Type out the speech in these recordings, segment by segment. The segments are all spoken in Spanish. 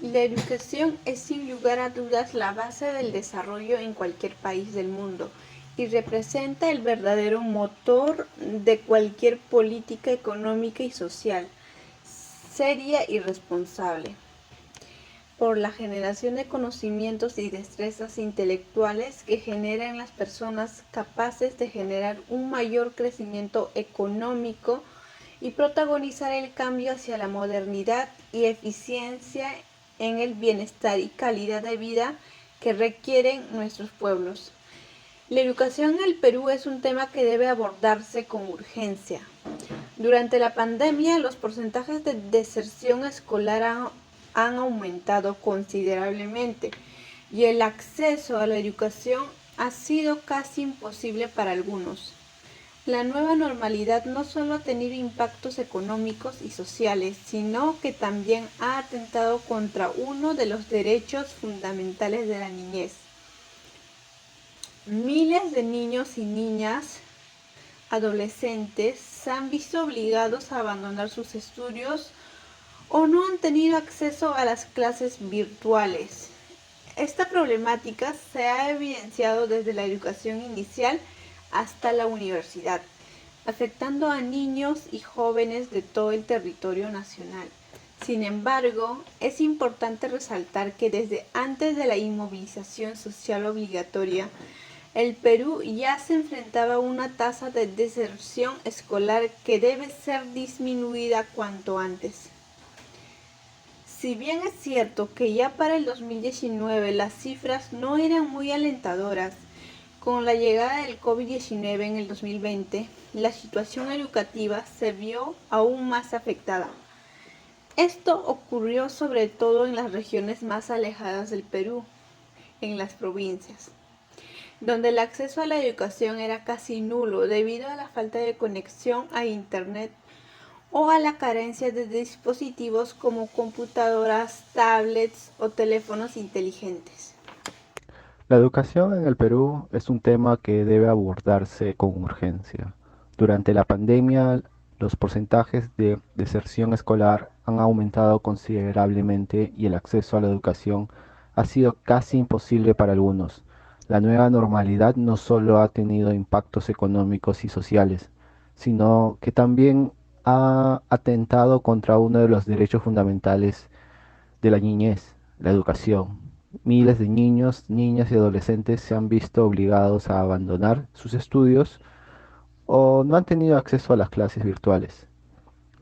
La educación es sin lugar a dudas la base del desarrollo en cualquier país del mundo y representa el verdadero motor de cualquier política económica y social, seria y responsable, por la generación de conocimientos y destrezas intelectuales que generan las personas capaces de generar un mayor crecimiento económico y protagonizar el cambio hacia la modernidad y eficiencia en el bienestar y calidad de vida que requieren nuestros pueblos. La educación en el Perú es un tema que debe abordarse con urgencia. Durante la pandemia, los porcentajes de deserción escolar han aumentado considerablemente y el acceso a la educación ha sido casi imposible para algunos. La nueva normalidad no solo ha tenido impactos económicos y sociales, sino que también ha atentado contra uno de los derechos fundamentales de la niñez. Miles de niños y niñas, adolescentes, se han visto obligados a abandonar sus estudios o no han tenido acceso a las clases virtuales. Esta problemática se ha evidenciado desde la educación inicial hasta la universidad, afectando a niños y jóvenes de todo el territorio nacional. Sin embargo, es importante resaltar que desde antes de la inmovilización social obligatoria, el Perú ya se enfrentaba a una tasa de deserción escolar que debe ser disminuida cuanto antes. Si bien es cierto que ya para el 2019 las cifras no eran muy alentadoras, con la llegada del COVID-19 en el 2020, la situación educativa se vio aún más afectada. Esto ocurrió sobre todo en las regiones más alejadas del Perú, en las provincias, donde el acceso a la educación era casi nulo debido a la falta de conexión a Internet o a la carencia de dispositivos como computadoras, tablets o teléfonos inteligentes. La educación en el Perú es un tema que debe abordarse con urgencia. Durante la pandemia, los porcentajes de deserción escolar han aumentado considerablemente y el acceso a la educación ha sido casi imposible para algunos. La nueva normalidad no solo ha tenido impactos económicos y sociales, sino que también ha atentado contra uno de los derechos fundamentales de la niñez, la educación. Miles de niños, niñas y adolescentes se han visto obligados a abandonar sus estudios o no han tenido acceso a las clases virtuales.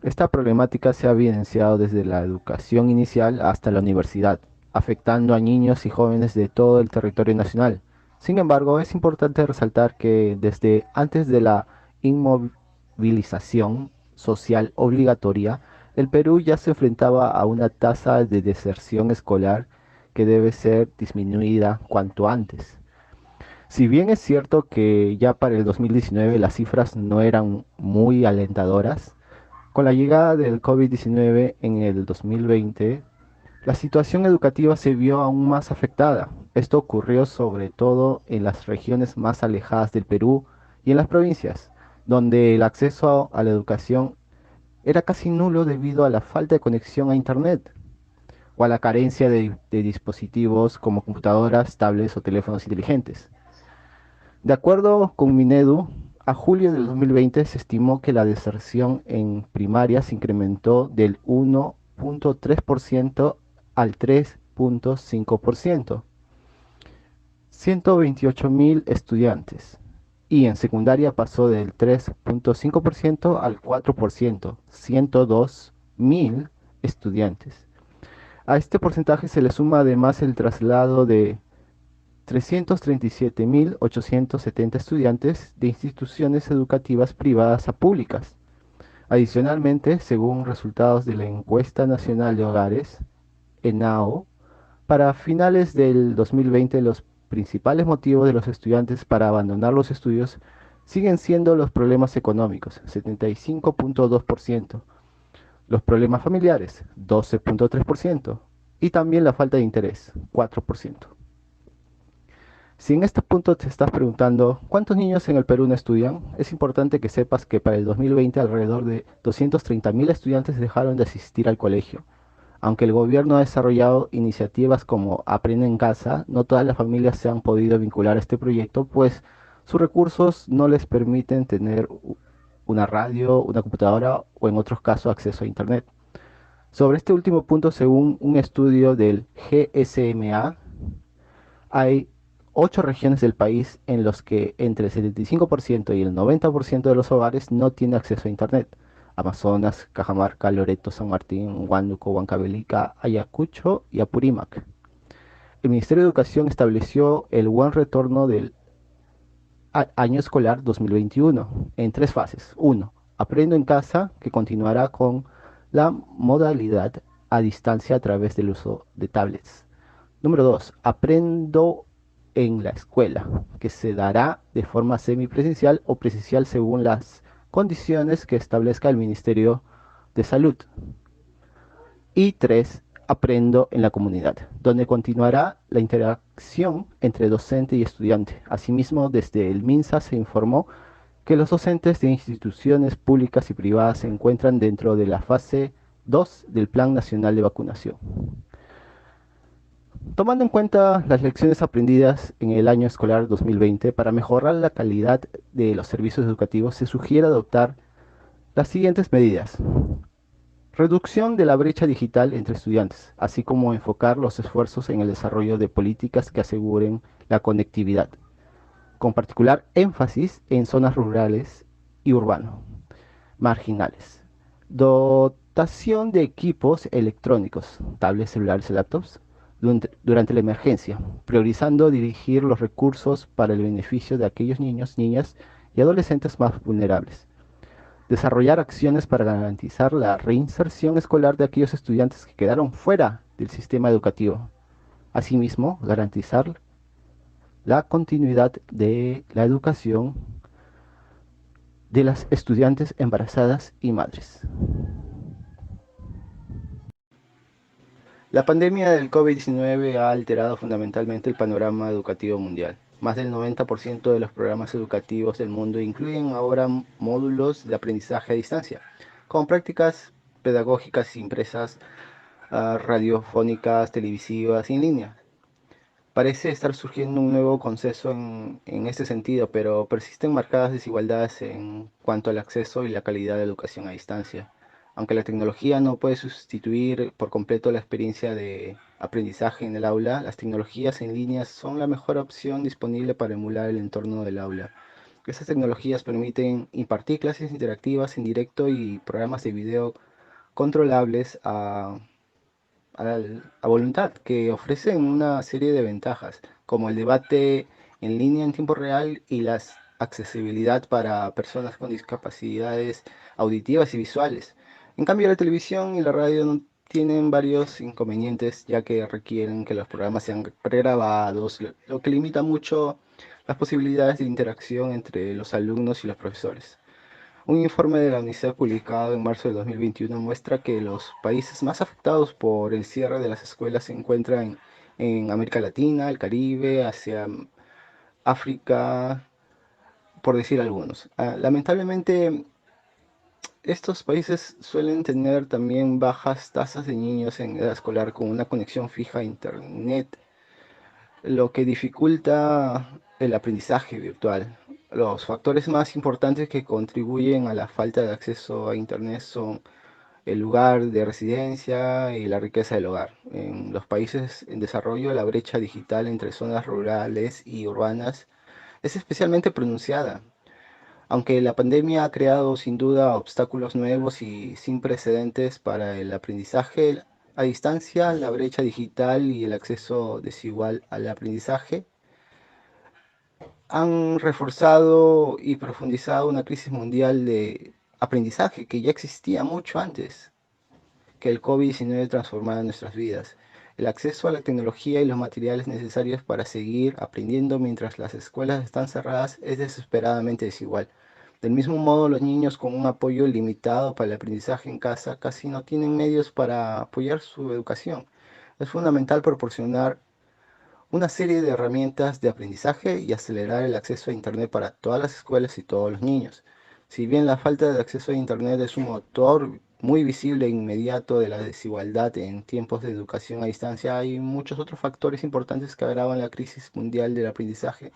Esta problemática se ha evidenciado desde la educación inicial hasta la universidad, afectando a niños y jóvenes de todo el territorio nacional. Sin embargo, es importante resaltar que desde antes de la inmovilización social obligatoria, el Perú ya se enfrentaba a una tasa de deserción escolar que debe ser disminuida cuanto antes. Si bien es cierto que ya para el 2019 las cifras no eran muy alentadoras, con la llegada del COVID-19 en el 2020, la situación educativa se vio aún más afectada. Esto ocurrió sobre todo en las regiones más alejadas del Perú y en las provincias, donde el acceso a la educación era casi nulo debido a la falta de conexión a Internet o a la carencia de dispositivos como computadoras, tablets o teléfonos inteligentes. De acuerdo con Minedu, a julio del 2020 se estimó que la deserción en primaria se incrementó del 1.3% al 3.5%, 128.000 estudiantes, y en secundaria pasó del 3.5% al 4%, 102.000 estudiantes. A este porcentaje se le suma además el traslado de 337.870 estudiantes de instituciones educativas privadas a públicas. Adicionalmente, según resultados de la Encuesta Nacional de Hogares, ENAO, para finales del 2020 los principales motivos de los estudiantes para abandonar los estudios siguen siendo los problemas económicos, 75.2%, los problemas familiares, 12.3%, y también la falta de interés, 4%. Si en este punto te estás preguntando cuántos niños en el Perú no estudian, es importante que sepas que para el 2020 alrededor de 230.000 estudiantes dejaron de asistir al colegio. Aunque el gobierno ha desarrollado iniciativas como Aprende en Casa, no todas las familias se han podido vincular a este proyecto, pues sus recursos no les permiten tener una radio, una computadora o en otros casos acceso a Internet. Sobre este último punto, según un estudio del GSMA, hay 8 regiones del país en los que entre el 75% y el 90% de los hogares no tiene acceso a Internet. Amazonas, Cajamarca, Loreto, San Martín, Huánuco, Huancavelica, Ayacucho y Apurímac. El Ministerio de Educación estableció el buen retorno del año escolar 2021 en 3 fases. 1. Aprendo en casa, que continuará con la modalidad a distancia a través del uso de tablets. Número 2. Aprendo en la escuela, que se dará de forma semipresencial o presencial según las condiciones que establezca el Ministerio de Salud. Y 3. Aprendo en la comunidad, donde continuará la interacción entre docente y estudiante. Asimismo, desde el MINSA se informó que los docentes de instituciones públicas y privadas se encuentran dentro de la fase 2 del Plan Nacional de Vacunación. Tomando en cuenta las lecciones aprendidas en el año escolar 2020, para mejorar la calidad de los servicios educativos se sugiere adoptar las siguientes medidas. Reducción de la brecha digital entre estudiantes, así como enfocar los esfuerzos en el desarrollo de políticas que aseguren la conectividad, con particular énfasis en zonas rurales y urbanos, marginales. Dotación de equipos electrónicos, tablets, celulares y laptops, durante la emergencia, priorizando dirigir los recursos para el beneficio de aquellos niños, niñas y adolescentes más vulnerables. Desarrollar acciones para garantizar la reinserción escolar de aquellos estudiantes que quedaron fuera del sistema educativo. Asimismo, garantizar la continuidad de la educación de las estudiantes embarazadas y madres. La pandemia del COVID-19 ha alterado fundamentalmente el panorama educativo mundial. Más del 90% de los programas educativos del mundo incluyen ahora módulos de aprendizaje a distancia, con prácticas pedagógicas impresas, radiofónicas, televisivas y en línea. Parece estar surgiendo un nuevo consenso en este sentido, pero persisten marcadas desigualdades en cuanto al acceso y la calidad de educación a distancia. Aunque la tecnología no puede sustituir por completo la experiencia de aprendizaje en el aula, las tecnologías en línea son la mejor opción disponible para emular el entorno del aula. Estas tecnologías permiten impartir clases interactivas en directo y programas de video controlables a voluntad, que ofrecen una serie de ventajas, como el debate en línea en tiempo real y la accesibilidad para personas con discapacidades auditivas y visuales. En cambio, la televisión y la radio no tienen varios inconvenientes, ya que requieren que los programas sean pregrabados, lo que limita mucho las posibilidades de interacción entre los alumnos y los profesores. Un informe de la UNICEF publicado en marzo de 2021 muestra que los países más afectados por el cierre de las escuelas se encuentran en América Latina, el Caribe, Asia, África, por decir algunos. Lamentablemente, estos países suelen tener también bajas tasas de niños en edad escolar con una conexión fija a Internet, lo que dificulta el aprendizaje virtual. Los factores más importantes que contribuyen a la falta de acceso a Internet son el lugar de residencia y la riqueza del hogar. En los países en desarrollo, la brecha digital entre zonas rurales y urbanas es especialmente pronunciada. Aunque la pandemia ha creado sin duda obstáculos nuevos y sin precedentes para el aprendizaje a distancia, la brecha digital y el acceso desigual al aprendizaje han reforzado y profundizado una crisis mundial de aprendizaje que ya existía mucho antes que el COVID-19 transformara nuestras vidas. El acceso a la tecnología y los materiales necesarios para seguir aprendiendo mientras las escuelas están cerradas es desesperadamente desigual. Del mismo modo, los niños con un apoyo limitado para el aprendizaje en casa casi no tienen medios para apoyar su educación. Es fundamental proporcionar una serie de herramientas de aprendizaje y acelerar el acceso a Internet para todas las escuelas y todos los niños. Si bien la falta de acceso a Internet es un motor muy visible e inmediato de la desigualdad en tiempos de educación a distancia, hay muchos otros factores importantes que agravan la crisis mundial del aprendizaje.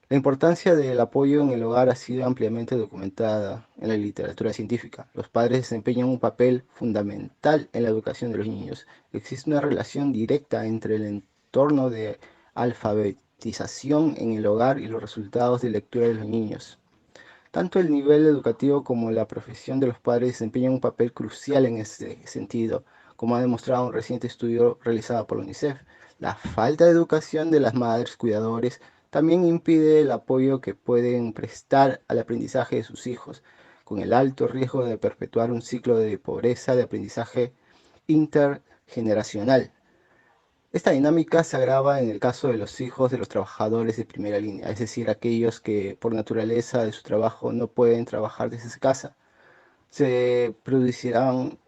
La importancia del apoyo en el hogar ha sido ampliamente documentada en la literatura científica. Los padres desempeñan un papel fundamental en la educación de los niños. Existe una relación directa entre el entorno de alfabetización en el hogar y los resultados de lectura de los niños. Tanto el nivel educativo como la profesión de los padres desempeñan un papel crucial en este sentido, como ha demostrado un reciente estudio realizado por la UNICEF. La falta de educación de las madres cuidadores también impide el apoyo que pueden prestar al aprendizaje de sus hijos, con el alto riesgo de perpetuar un ciclo de pobreza de aprendizaje intergeneracional. Esta dinámica se agrava en el caso de los hijos de los trabajadores de primera línea, es decir, aquellos que por naturaleza de su trabajo no pueden trabajar desde casa. Se producirán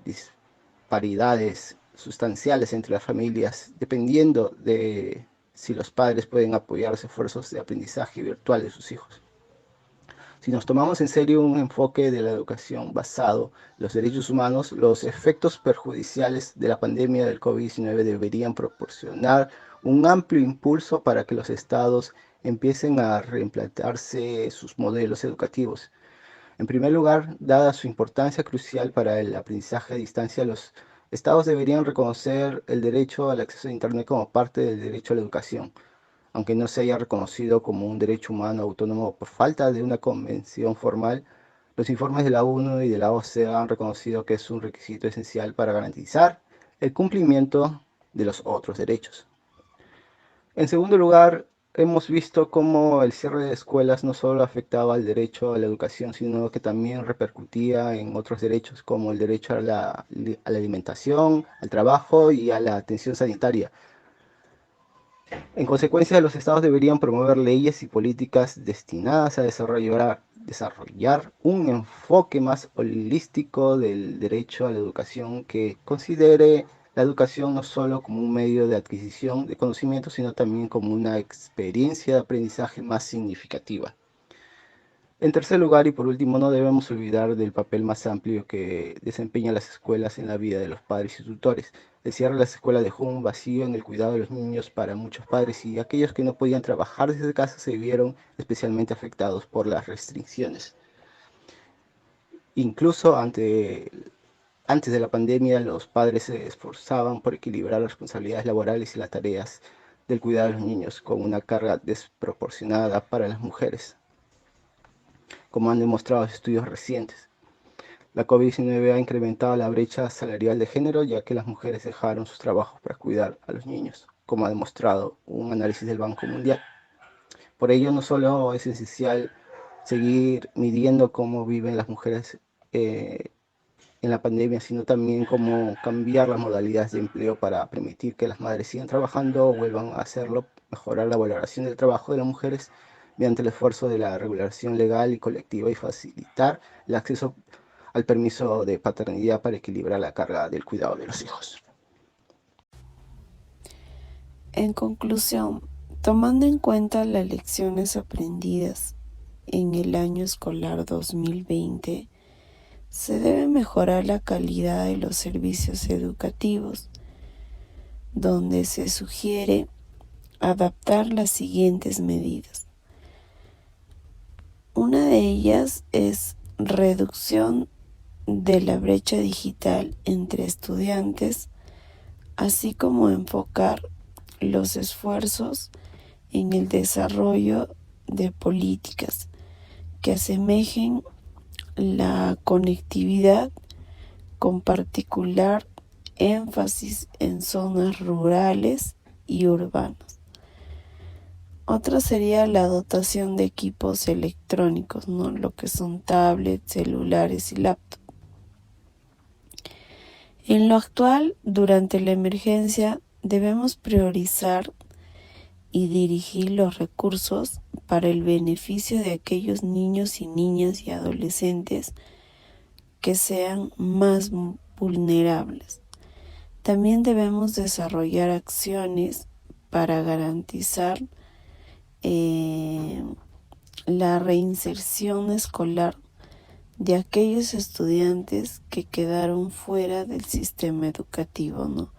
disparidades sustanciales entre las familias dependiendo de si los padres pueden apoyar los esfuerzos de aprendizaje virtual de sus hijos. Si nos tomamos en serio un enfoque de la educación basado en los derechos humanos, los efectos perjudiciales de la pandemia del COVID-19 deberían proporcionar un amplio impulso para que los estados empiecen a reimplantarse sus modelos educativos. En primer lugar, dada su importancia crucial para el aprendizaje a distancia, los estados deberían reconocer el derecho al acceso a Internet como parte del derecho a la educación, aunque no se haya reconocido como un derecho humano autónomo por falta de una convención formal. Los informes de la ONU y de la OCDE han reconocido que es un requisito esencial para garantizar el cumplimiento de los otros derechos. En segundo lugar, hemos visto cómo el cierre de escuelas no solo afectaba al derecho a la educación, sino que también repercutía en otros derechos como el derecho a la alimentación, al trabajo y a la atención sanitaria. En consecuencia, los estados deberían promover leyes y políticas destinadas a desarrollar un enfoque más holístico del derecho a la educación que considere la educación no solo como un medio de adquisición de conocimientos, sino también como una experiencia de aprendizaje más significativa. En tercer lugar, y por último, no debemos olvidar del papel más amplio que desempeñan las escuelas en la vida de los padres y tutores. El cierre de las escuelas dejó un vacío en el cuidado de los niños para muchos padres y aquellos que no podían trabajar desde casa se vieron especialmente afectados por las restricciones. Incluso antes de la pandemia, los padres se esforzaban por equilibrar las responsabilidades laborales y las tareas del cuidado de los niños con una carga desproporcionada para las mujeres, como han demostrado estudios recientes. La COVID-19 ha incrementado la brecha salarial de género, ya que las mujeres dejaron sus trabajos para cuidar a los niños, como ha demostrado un análisis del Banco Mundial. Por ello, no solo es esencial seguir midiendo cómo viven las mujeres en la pandemia, sino también cómo cambiar las modalidades de empleo para permitir que las madres sigan trabajando o vuelvan a hacerlo, mejorar la valoración del trabajo de las mujeres mediante el esfuerzo de la regulación legal y colectiva y facilitar el acceso al permiso de paternidad para equilibrar la carga del cuidado de los hijos. En conclusión, tomando en cuenta las lecciones aprendidas en el año escolar 2020, se debe mejorar la calidad de los servicios educativos, donde se sugiere adaptar las siguientes medidas. Una de ellas es reducción de la brecha digital entre estudiantes, así como enfocar los esfuerzos en el desarrollo de políticas que asemejen la conectividad con particular énfasis en zonas rurales y urbanas. Otra sería la dotación de equipos electrónicos, ¿no? Lo que son tablets, celulares y laptops. En lo actual, durante la emergencia, debemos priorizar y dirigir los recursos para el beneficio de aquellos niños y niñas y adolescentes que sean más vulnerables. También debemos desarrollar acciones para garantizar la reinserción escolar de aquellos estudiantes que quedaron fuera del sistema educativo, ¿no?